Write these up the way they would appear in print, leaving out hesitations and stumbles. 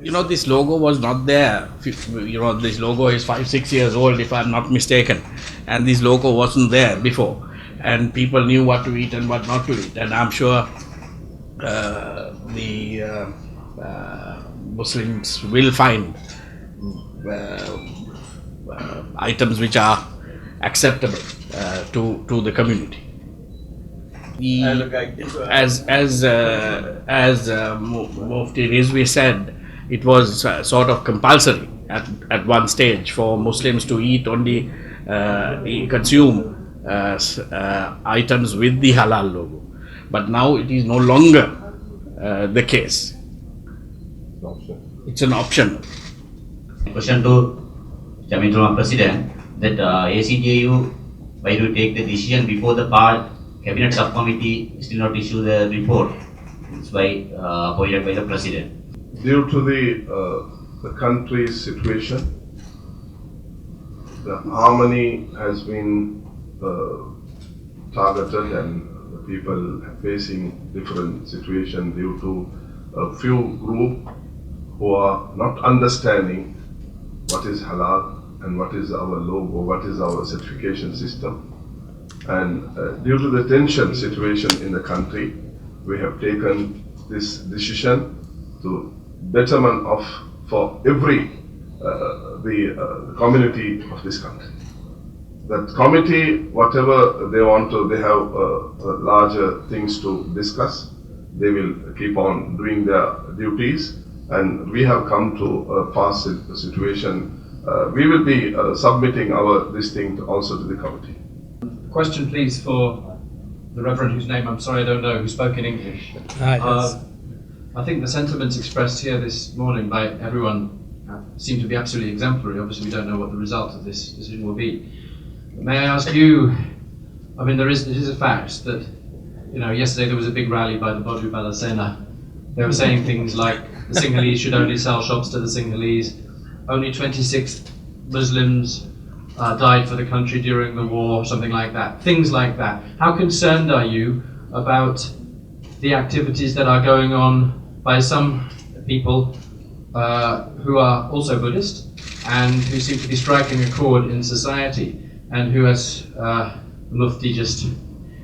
This logo was not there. This logo is 5-6 years old, if I'm not mistaken, and this logo wasn't there before, and people knew what to eat and what not to eat. And I'm sure the Muslims will find items which are acceptable to the community. As Mufti Rizvi said, it was sort of compulsory at one stage for Muslims to eat only consume items with the halal logo, but now it is no longer the case. It's an option. Question to Chamitama President, that ACJU, why do you take the decision before the Cabinet Subcommittee still not issue the report? It's by appointed by the President. Due to the country's situation, the harmony has been targeted, and the people are facing different situations due to a few groups who are not understanding what is halal and what is our logo, what is our certification system. And due to the tension situation in the country, we have taken this decision to betterment for every the community of this country. That committee, whatever they want to, they have larger things to discuss. They will keep on doing their duties, and we have come to a past situation. We will be submitting this thing also to the committee. Question, please, for the Reverend, whose name I'm sorry I don't know, who spoke in English. I think the sentiments expressed here this morning by everyone seem to be absolutely exemplary. Obviously, we don't know what the result of this decision will be. But may I ask you, I mean, it is a fact that, yesterday there was a big rally by the Baju Bala Sena. They were saying things like the Sinhalese should only sell shops to the Sinhalese. Only 26 Muslims died for the country during the war, something like that. Things like that. How concerned are you about the activities that are going on by some people who are also Buddhist and who seem to be striking a chord in society, and who, as Mufti just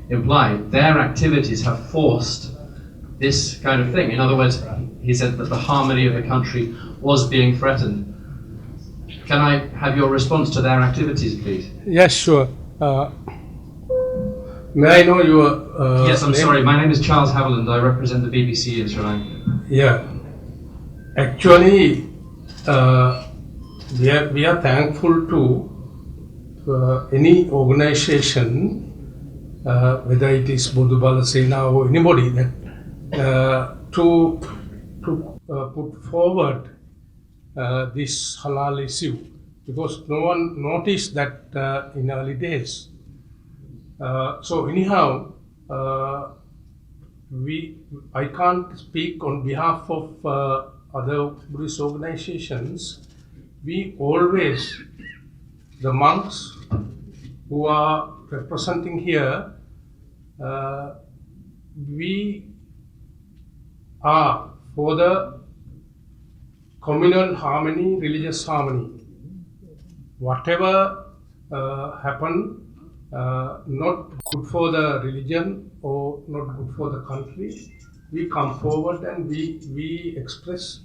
implied, their activities have forced this kind of thing? In other words, he said that the harmony of the country was being threatened. Can I have your response to their activities, please? Yes, sure. May I know your Yes, I'm name? sorry. My name is Charles Haviland. I represent the BBC in Sri Lanka. Yeah. Actually, we are thankful to any organization, whether it is Baju Bala Sena or anybody, that to put forward this halal issue, because no one noticed that in early days. So anyhow, I can't speak on behalf of other Buddhist organizations. We always, the monks who are representing here, we are for the communal harmony, religious harmony. Whatever happened, not good for the religion or not good for the country, we come forward and we express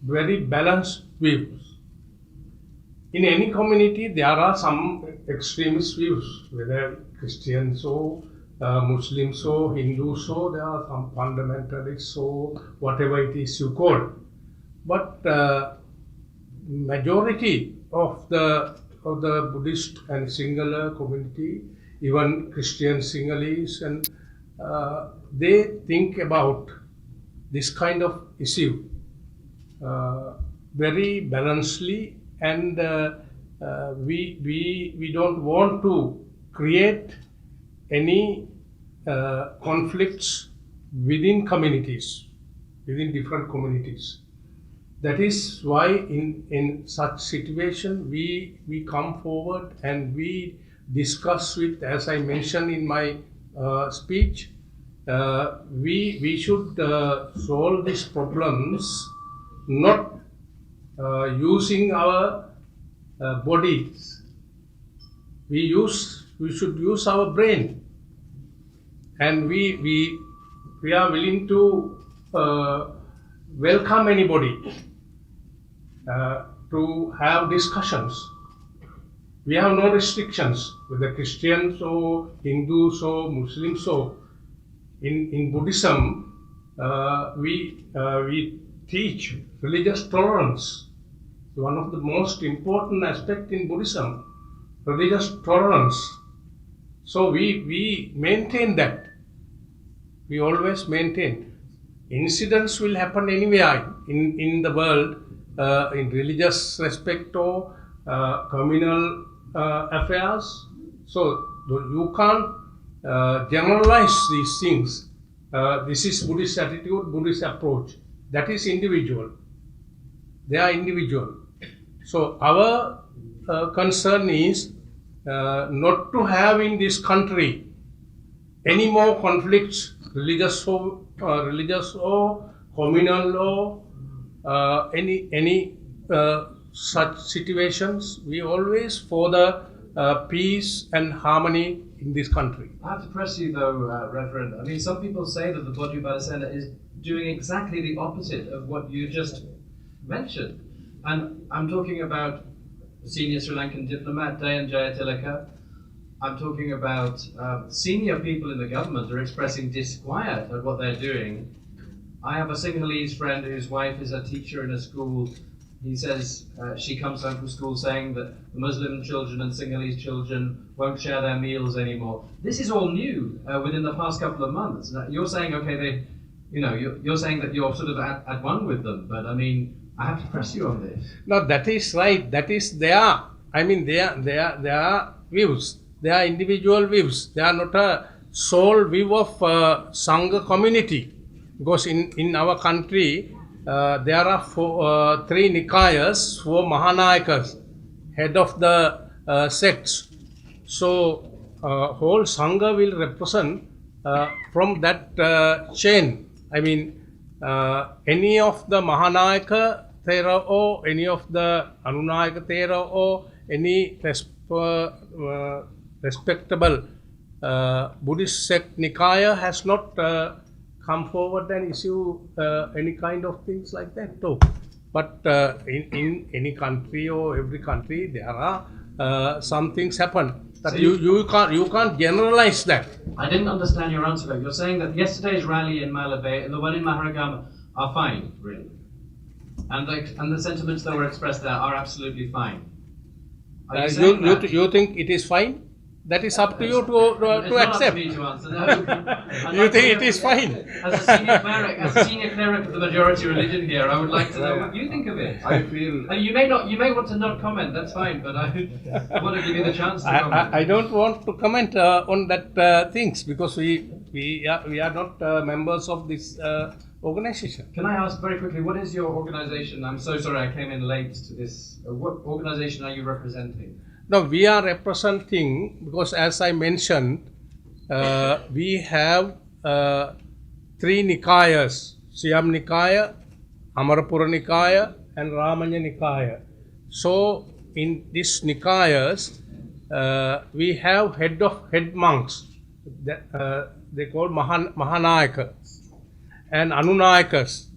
very balanced views. In any community, there are some extremist views, whether Christians or Muslims or Hindus, or there are some fundamentalists or whatever it is you call. But majority of the Buddhist and Sinhala community, even Christian Sinhalese, and they think about this kind of issue very balancedly, and we don't want to create any conflicts within communities, within different communities. That is why in such situation we come forward and we discuss with, as I mentioned in my speech, we should solve these problems not using our bodies. We should use our brain, and we are willing to welcome anybody to have discussions. We have no restrictions, whether Christians or Hindus or Muslims or in Buddhism, we teach religious tolerance. One of the most important aspects in Buddhism, religious tolerance. So we maintain that. We always maintain. Incidents will happen anywhere in the world, in religious respect or communal affairs. So you can't generalize these things. This is Buddhist attitude, Buddhist approach. That is individual. They are individual. So our concern is not to have in this country any more conflicts, religious or communal or any such situations. We always for the peace and harmony in this country. I have to press you though, Reverend. I mean, some people say that the Body Center is doing exactly the opposite of what you just mentioned. And I'm talking about senior Sri Lankan diplomat Dayan Jayatilaka. I'm talking about senior people in the government are expressing disquiet at what they're doing. I have a Sinhalese friend whose wife is a teacher in a school. He says she comes home from school saying that the Muslim children and Sinhalese children won't share their meals anymore. This is all new within the past couple of months. Now, you're saying, okay, you're saying that you're sort of at one with them, but I mean, I have to press you on this. No, that is right. That is their. I mean, their views. They are individual views. They are not a sole view of Sangha community. Because in our country, there are three Nikayas, 4 Mahanayakas, head of the sects. So, whole Sangha will represent from that chain. I mean, any of the Mahanayaka Thera or any of the Anunayaka Thera or any respectable Buddhist sect Nikaya has not come forward and issue any kind of things like that too. But in any country or every country, there are some things happen. That so you can't generalize that. I didn't understand your answer though. You're saying that yesterday's rally in Malabay and the one in Maharagama are fine, really, and the sentiments that were expressed there are absolutely fine. Are you think it is fine? That is up to you to accept. It's not up to me to answer. No. You think it is fine? As a senior cleric of the majority religion here, I would like to know what you think of it. I feel you may want to not comment. That's fine, but I want to give you the chance to comment. I don't want to comment on that things because we are not members of this organization. Can I ask very quickly, what is your organization? I'm so sorry I came in late to this. What organization are you representing? No, we are representing, because as I mentioned, we have 3 Nikayas, Siam Nikaya, Amarapura Nikaya and Ramanya Nikaya. So in these Nikayas, we have head monks, they call Mahanayakas and Anunayakas,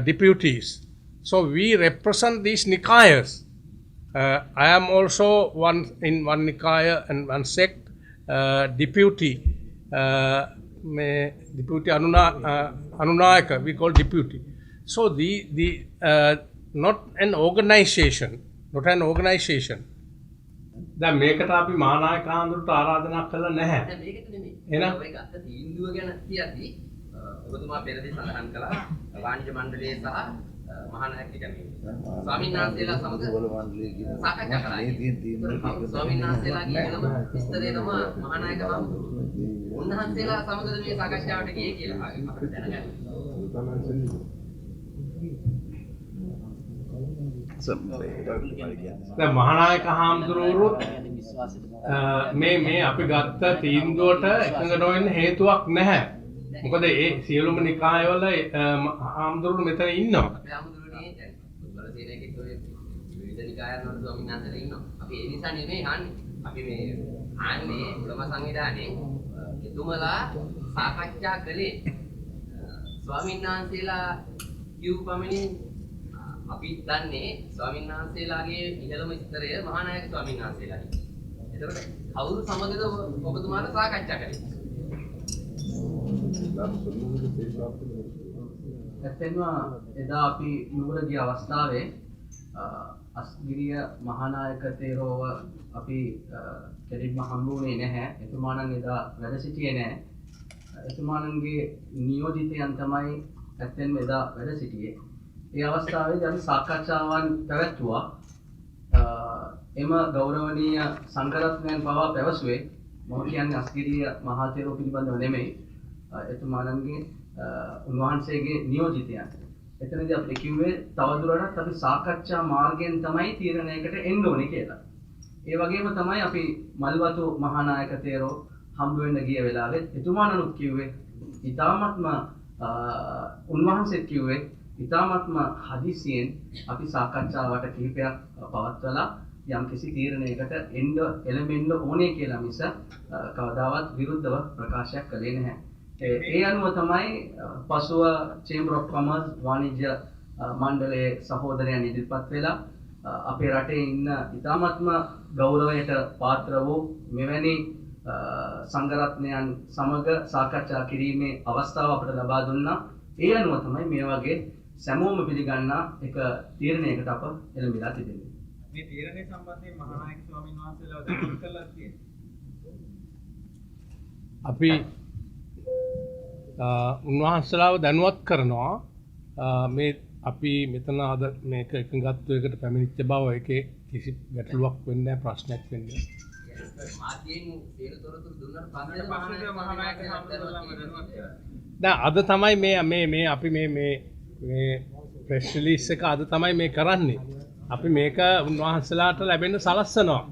deputies. So we represent these Nikayas. I am also in one Nikaya and one sect, deputy Anunayaka, we call deputy. So the not an organization. දැන් මේකට අපි මහානායක ආන්දරට ආරාධනා කළා නැහැ. මේකට නෙමෙයි. එහෙනම් ඔය ගත්ත තීන්දුව ගැන කියද්දි ඔබතුමා පෙරදී සඳහන් කළා වාණිජ්‍ය මණ්ඩලයේ සහ මහානායක කමිටුව. ස්වාමීන් වහන්සේලා සමග සාකච්ඡා කළා. ස්වාමීන් වහන්සේලා කියනම විස්තරේ තමයි මහානායක හමුදුරුවෝ. උන්වහන්සේලා සමගද මේ සාකච්ඡාවට ගියේ කියලා අපිට දැනගන්න. දැන් මහානායක හාමුදුරුවෝත් මේ අපි ගත්ත තීන්දුවට එකඟ නොවෙන්න හේතුවක් නැහැ. මොකද ඒ සියලුම නිකායවල හාමුදුරුවෝ මෙතන ඉන්නවා. හාමුදුරුවනේ මුස්වල සේනයකෙත් ඔය විවිධ නිකායන් වල ස්වාමීන් වහන්සේලා ඉන්නවා. අපි ඒ නිසා නෙමෙයි අහන්නේ. අපි මේ අහන්නේ උලම සංවිධානයේ එතුමලා සාකච්ඡා කළේ ස්වාමීන් වහන්සේලා කියු පමණින් අපි දන්නේ ස්වාමීන් වහන්සේලාගේ ඉහළම ස්තරය මහානායක ස්වාමීන් වහන්සේලායි. එතකොට කවුරු සමගද ඔබතුමාට සාකච්ඡා කරේ? ඇත්තෙන්ම එදා අපි නුවර ගිය අවස්ථාවේ අස්ගිරිය මහානායක තේරෝව අපි කෙලින්ම හම්බුනේ නැහැ. එතුමාණන් එදා වැඩ සිටියේ නැහැ. එතුමාණන්ගේ නියෝජිතයන් තමයි ඇත්තෙන්ම එදා වැඩ සිටියේ. ඒ අවස්ථාවේදී අපි සාකච්ඡාවන් පැවැත්වුවා. එම ගෞරවනීය සංඝරත්නයන් පවා පැවසුවේ මම කියන්නේ අස්ගිරිය මහා තේරෝ පිළිබඳව නෙමෙයි. එතුමාණන්ගේ උන්වහන්සේගේ නියෝජිතයන්. එතනදී අපි කිව්වේ තවදුරටත් අපි සාකච්ඡා මාර්ගයෙන් තමයි තීරණයකට එන්න ඕනේ කියලා. ඒ වගේම තමයි අපි මල්වතු මහානායක තේරෝ හම්බ වෙන්න ගිය වෙලාවෙත් එතුමාණනුත් කිව්වේ ඊටාත්ම උන්වහන්සේත් කිව්වේ ඊටාත්ම හදිසියෙන් අපි සාකච්ඡාවට කිහිපයක් පවත්වලා යම්කිසි තීරණයකට එන්න එළඹෙන්න ඕනේ කියලා මිස කවදාවත් විරුද්ධව ප්‍රකාශයක් කළේ නැහැ. ඒ අනුව තමයි පසුව චේම්බර් ඔෆ් කොමර්ස් වාණිජ්‍ය මණ්ඩලයේ සහෝදරයන් ඉදිරිපත් වෙලා අපේ රටේ ඉන්න ඉතාමත්ම ගෞරවයට පාත්‍ර වූ මෙවැනි සංඝරත්නයන් සමග සාකච්ඡා කිරීමේ අවස්ථාව අපට ලබා දුන්නා. ඒ අනුව තමයි මේ වගේ සැමෝම පිළිගන්නා එක තීරණයකට අප එළඹිලා තිබෙන්නේ. මේ තීරණය සම්බන්ධයෙන් මහානායක ස්වාමීන් වහන්සේලා දැනුම් කළා තියෙනවා. අපි උන්වහන්සේලාව දැනුවත් කරනවා මේ අපි මෙතන අද මේක එකඟත්වයකට පැමිණිච්ච බව එකේ කිසි ගැටලුවක් වෙන්නේ නැහැ ප්‍රශ්නයක් වෙන්නේ මාධ්‍යයෙන් සියලු තොරතුරු දුන්නාට පස්සේ මහානායක හම්බුනලාම දැනුවත් කරා. දැන් අද තමයි මේ අපි මේ ප්‍රෙස් රිලීස් එක අද තමයි මේ කරන්නේ. අපි මේක උන්වහන්සේලාට ලැබෙන්න සලස්සනවා.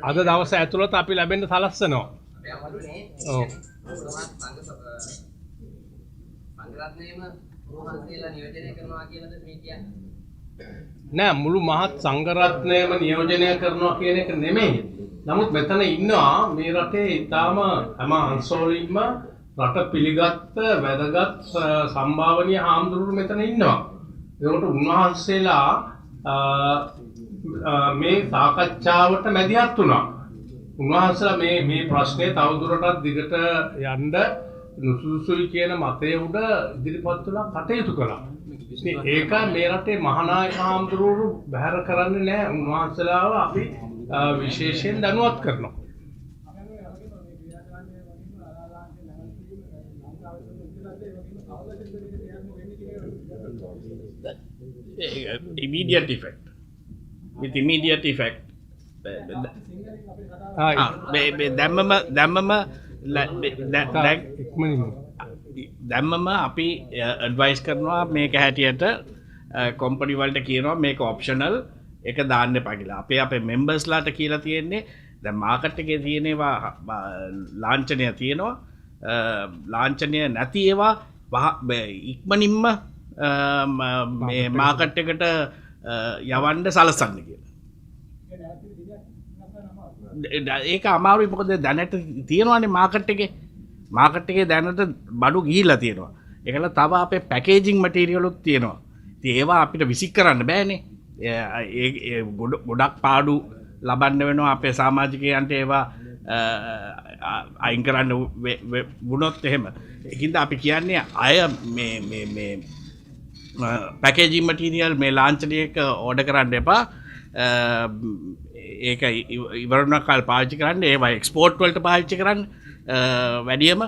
අද දවස ඇතුළත අපි ලැබෙන්න සලස්සනවා. ඔව්. සංඝරත්නයේම උන්වහන්සේලා නියෝජනය කරනවා කියලාද මේ කියන්නේ? නෑ මුළු මහත් සංඝරත්නයම නියෝජනය කරනවා කියන එක නෙමෙයි. නමුත් මෙතන ඉන්නවා මේ රටේ ඊටාම හැම අංශවලින්ම රට පිළිගත් වැදගත් සම්භාවනීය හාමුදුරුවෝ මෙතන ඉන්නවා. ඒකට උන්වහන්සේලා මේ සාකච්ඡාවට මැදිහත් වුණා. උන්වහන්සේලා මේ ප්‍රශ්නේ තවදුරටත් දිගට යන්න නුසුසුයි කියන මතය උඩ ඉදිරිපත් වෙලා කටයුතු කළා. ඒක මේ රටේ මහානායක හාමුදුරුවෝ බැහැර කරන්නේ නැහැ. උන්වහන්සේලාව අපි විශේෂයෙන් දැනුවත් කරනවා. Immediate effect. With immediate effect. දැම්මම අපි ඇඩ්වයිස් කරනවා මේක හැටියට කොම්පනි වලට කියනවා මේක ඔප්ෂනල් එක දාන්න එපා කියලා. අපේ මෙම්බර්ස්ලාට කියලා තියෙන්නේ දැන් මාකට් එකේ තියෙනවා ලාංඡනය තියෙනවා. ලාංඡනය නැති ඒවා ඉක්මනින්ම මේ මාකට් එකට යවන්න සලසන්න කියලා. ඒක අමාරුයි මොකද දැනට තියෙනවානේ මාකට් එකේ දැනට බඩු ගිහිල්ලා තියෙනවා. ඒකල තව අපේ පැකේජින් මටීරියලුත් තියෙනවා. ඉතින් ඒවා අපිට විසික් කරන්න බෑනේ. ඒ ගොඩක් පාඩු ලබන්න වෙනවා අපේ සමාජිකයන්ට ඒවා අයින් කරන්න වුණොත් එහෙම. ඒකින්ද අපි කියන්නේ අය මේ පැකේජින් මටීරියල් මේ ලාංඡනයක ඕඩර් කරන්න එපා. ඒක ඉවරණ කාල පාවිච්චි කරන්න ඒවා එක්ස්පෝර්ට් වලට පාවිච්චි කරන්න වැඩියම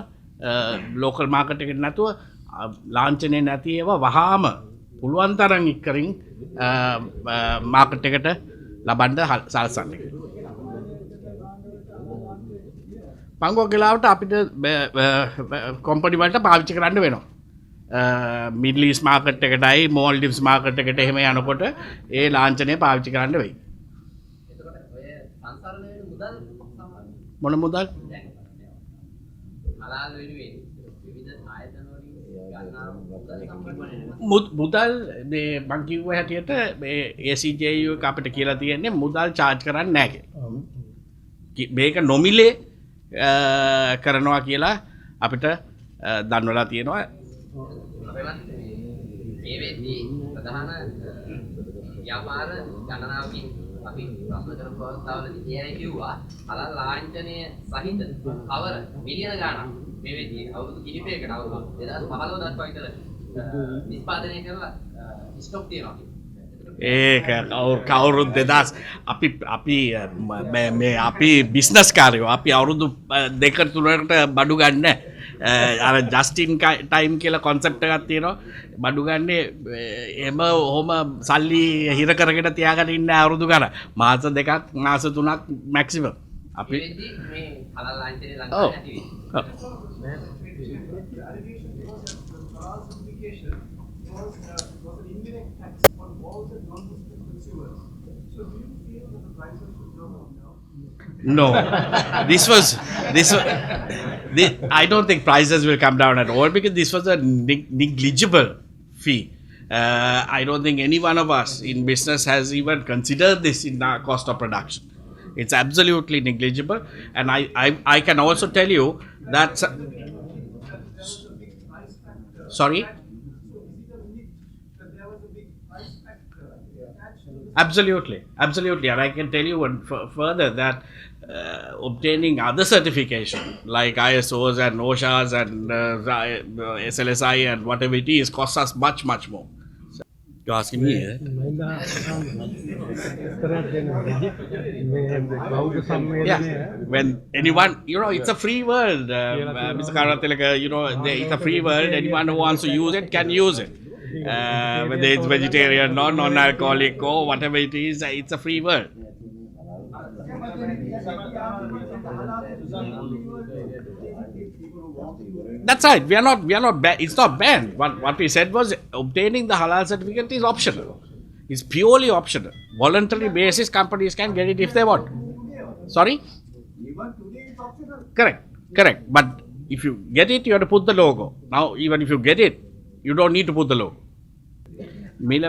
ලෝකල් මාකට් එකට නැතුව ලාංඡනය නැති ඒවා වහාම පුළුවන් තරම් ඉක්කරින් මාකට් එකට ලබන්න සලසන්න කියලා. පංගුවක් ගලාවට අපිට කොම්පනි වලට පාවිච්චි කරන්න වෙනවා. මිඩල් ඊස්ට් මාකට් එකටයි මෝල්ඩිව්ස් මාකට් එකට එහෙම යනකොට ඒ ලාංඡනය පාවිච්චි කරන්න වෙයි. මොන මුදල්? හලාල් වෙනුවෙන් විවිධ ආයතන වලින් ගන්නා මුදල් මේ මං කිව්ව හැටියට මේ ACJU එක අපිට කියලා තියෙන්නේ මුදල් charge කරන්නේ නැහැ කියලා. මේක නොමිලේ කරනවා කියලා අපිට දන්වලා තියෙනවා. මේ වෙද්දී ප්‍රධාන ව්‍යාපාර ගණනාවකින් අපි ප්‍රශ්න කරපු අවස්ථාවලදී ඒ අය කිව්වා අලල් ලාංඡනය සහිත කවර මිලියන ගණන් මේ වෙද්දී අවුරුදු කිහිපයකට අවුරුදු 2015 දක්වා විතර නිෂ්පාදනය කරලා ස්ටොක් තියෙනවා. ඒක කවුරුත් 2000 අපි බිස්නස් කාරයෝ අපි අවුරුදු 2-3කට බඩු ගන්න අර ජස්ටින් ටයිම් කියලා කොන්සෙප්ට් එකක් තියෙනවා බඩු ගන්නේ එම ඔහොම සල්ලි හිර කරගෙන තියාගෙන ඉන්න අවුරුදු ගන්න මාස 2ක් මාස 3ක් මැක්සිමම් අපි මේ හලල් ලාංඡනය ලංකාවේ නැති was an indirect tax on all the non-Muslim consumers. So do you feel that the prices should go up now? No, I don't think prices will come down at all because this was a negligible fee. I don't think any one of us in business has even considered this in our cost of production. It's absolutely negligible, and I can also tell you that. Sorry. Absolutely, and I can tell you further that obtaining other certification like ISOs and OSHAs and SLSI and whatever it is costs us much more. So, you're asking me? Yeah, when anyone, it's a free world, Mr. Karatilaka, it's a free world. Anyone who wants to use it can use it. Whether it's vegetarian or non-alcoholic or whatever it is, it's a free world. That's right. We are not. It's not banned. What we said was obtaining the halal certificate is optional. It's purely optional. Voluntary basis, companies can get it if they want. Sorry. Correct. But if you get it, you have to put the logo. Now, even if you get it, you don't need to put the logo. මිල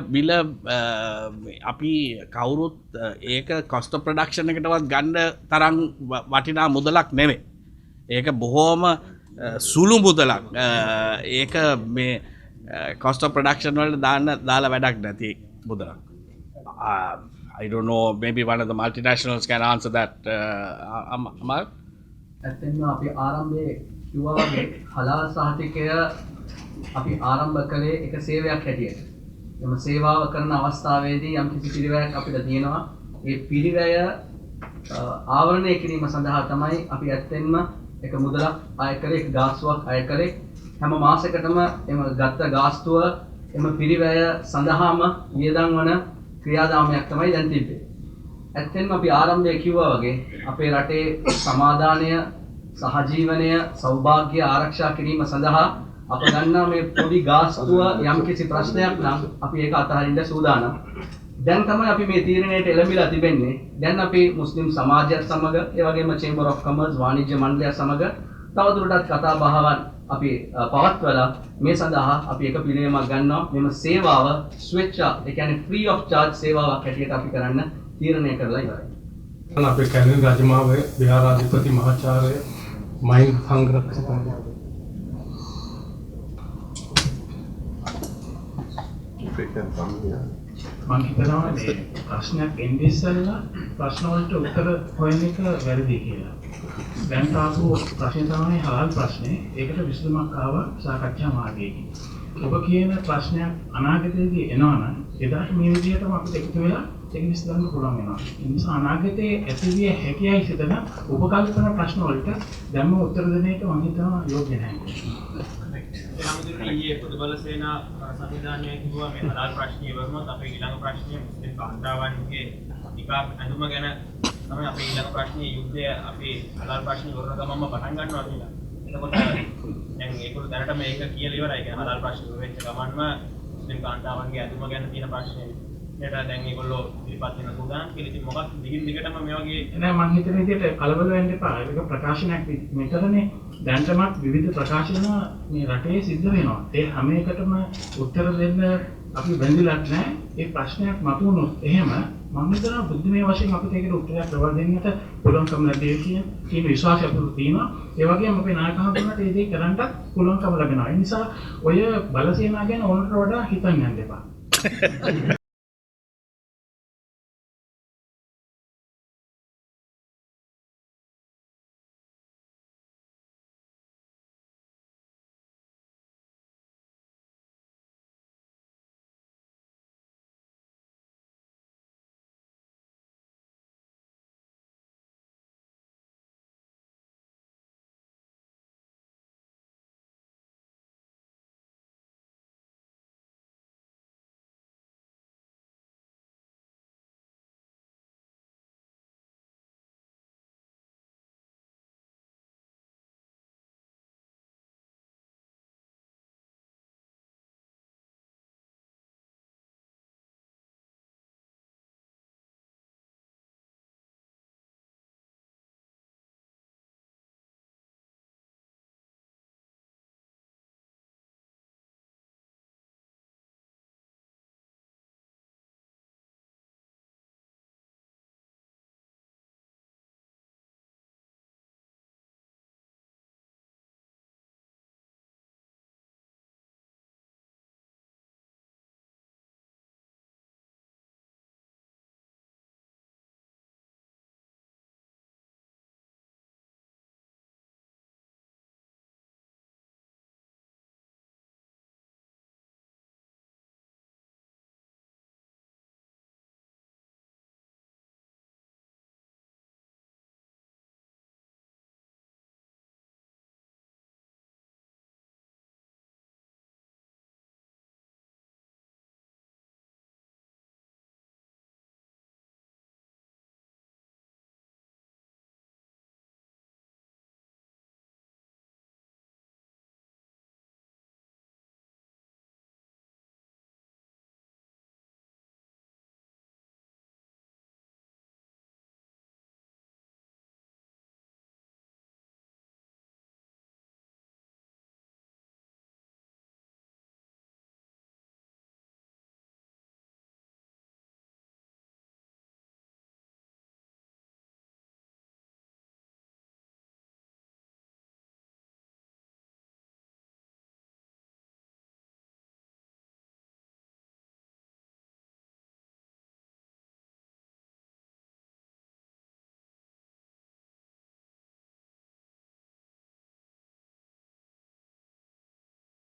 අපි කවුරුත් ඒක cost of production එකටවත් ගන්න තරම් වටිනා මුදලක් නෙවෙයි. ඒක බොහොම සුළු මුදලක්. ඒක මේ කොස්ට් ඔෆ් ප්‍රොඩක්ෂන් වලට දාලා වැඩක් නැති මුදලක්. I don't know, maybe one of the multinationals can answer that. Amal? ඇත්තෙන්ම අපි ආරම්භයේ කිව්වා වගේ හලාල් සහතිකය අපි ආරම්භ කළේ එක සේවයක් හැටියට. එම සේවාව කරන අවස්ථාවේදී යම් කිසි පිළිවෙලක් අපිට තියෙනවා. ඒ පිළිවෙල ආවරණය කිරීම සඳහා තමයි අපි ඇත්තෙන්ම එක මුදලක් අය කරේ, එක ගාස්තුවක් අය කරේ. හැම මාසයකටම එම ගත්ත ගාස්තුව එම පිළිවෙල සඳහාම වියදම් වන ක්‍රියාදාමයක් තමයි දැන් තිබෙන්නේ. ඇත්තෙන්ම අපි ආරම්භයේ කිව්වා වගේ අපේ රටේ සමාදානය, සහජීවනය, සෞභාග්‍ය ආරක්ෂා කිරීම සඳහා අප ගන්නා මේ පොඩි ගාස්තුව යම් කිසි ප්‍රශ්නයක් නම් අපි ඒක අතහරින්න සූදානම්. දැන් තමයි අපි මේ තීරණයට එළඹිලා තිබෙන්නේ. දැන් අපි මුස්ලිම් සමාජයත් සමග, ඒ වගේම චේම්බර් ඔෆ් කමර්ස් වාණිජ්‍ය මණ්ඩලය සමග තවදුරටත් කතා බහවන් අපි පවත්වලා මේ සඳහා අපි එක පිළියමක් ගන්නවා. මෙම සේවාව ස්වේච්ඡා, ඒ කියන්නේ ෆ්‍රී ඔෆ් චාර්ජ් සේවාවක් හැටියට අපි කරන්න තීරණය කරලා ඉවරයි. අපේ කැලණි රජමාවේ විහාරාධිපති මහාචාර්ය මහින්ද සංරක්ෂක මම හිතනවා මේ ප්‍රශ්නයක් එන්නේ ඉස්සෙල්ලා ප්‍රශ්න වලට උත්තර හොයන එක වැරදි කියලා. දැන් තාපු ප්‍රශ්නේ තමයි හලාල් ප්‍රශ්නේ. ඒකට විසඳුමක් ආවා සාකච්ඡා මාර්ගයකින්. ඔබ කියන ප්‍රශ්නයක් අනාගතයේදී එනවනම් එදාට මේ විදිහටම අපිට එකතු වෙලා ඒක විසඳන්න පුළුවන් වෙනවා. ඒ නිසා අනාගතයේ ඇතිවිය හැකියි සිතන උපකල්පන ප්‍රශ්න වලට දැන්ම උත්තර දෙන එක මම හිතනවා යෝග්‍ය නැහැ. ඊයේ පොදුබල සේනා සංවිධානය කිව්වා මේ හලාල් ප්‍රශ්නේ ඉවරනොත් අපේ ඊළඟ ප්‍රශ්නේ මුස්ලිම් කාන්තාවන්ගේ නිකාබ් ඇඳුම ගැන තමයි අපේ ඊළඟ ප්‍රශ්නේ යුද්ධය අපේ හලාල් ප්‍රශ්නේ ඉවරන ගමන්ම පටන් ගන්නවා කියලා. එතකොට දැන් ඒගොල්ලෝ දැනට මේක කියලා ඉවරයි. කියන්නේ හලාල් ප්‍රශ්නේ ඉවර වෙච්ච ගමන්ම මුස්ලිම් කාන්තාවන්ගේ ඇඳුම ගැන තියෙන ප්‍රශ්නේ ඊට දැන් ඒගොල්ලෝ ඉතිපත් වෙන සූදානම් කියලා. ඉතින් මොකක්ද දිගින් දිගටම මේ වගේ නෑ මම හිතන විදිහට කලබල වෙන්න එපා. ඒක ප්‍රකාශනයක් විතරනේ. දැන්ටමත් විවිධ ප්‍රකාශන මේ රටේ සිද්ධ වෙනවා. ඒ හැම එකටම උත්තර දෙන්න අපි බැඳිලත් නැහැ. ඒ ප්‍රශ්නයක් මතුවුනොත් එහෙම මම හිතනවා බුද්ධිමය වශයෙන් අපිට ඒකට උත්තරයක් ලබා දෙන්නට පුළුවන්කම ලැබෙයි කියන විශ්වාසය අපිට තියෙනවා. ඒ වගේම අපේ නායක හඳුනනට ඒ දේ කරන්නත් පුළුවන්කම ලැබෙනවා. ඒ නිසා ඔය බලසේනා ගැන ඕනට වඩා හිතන්න යන්න එපා.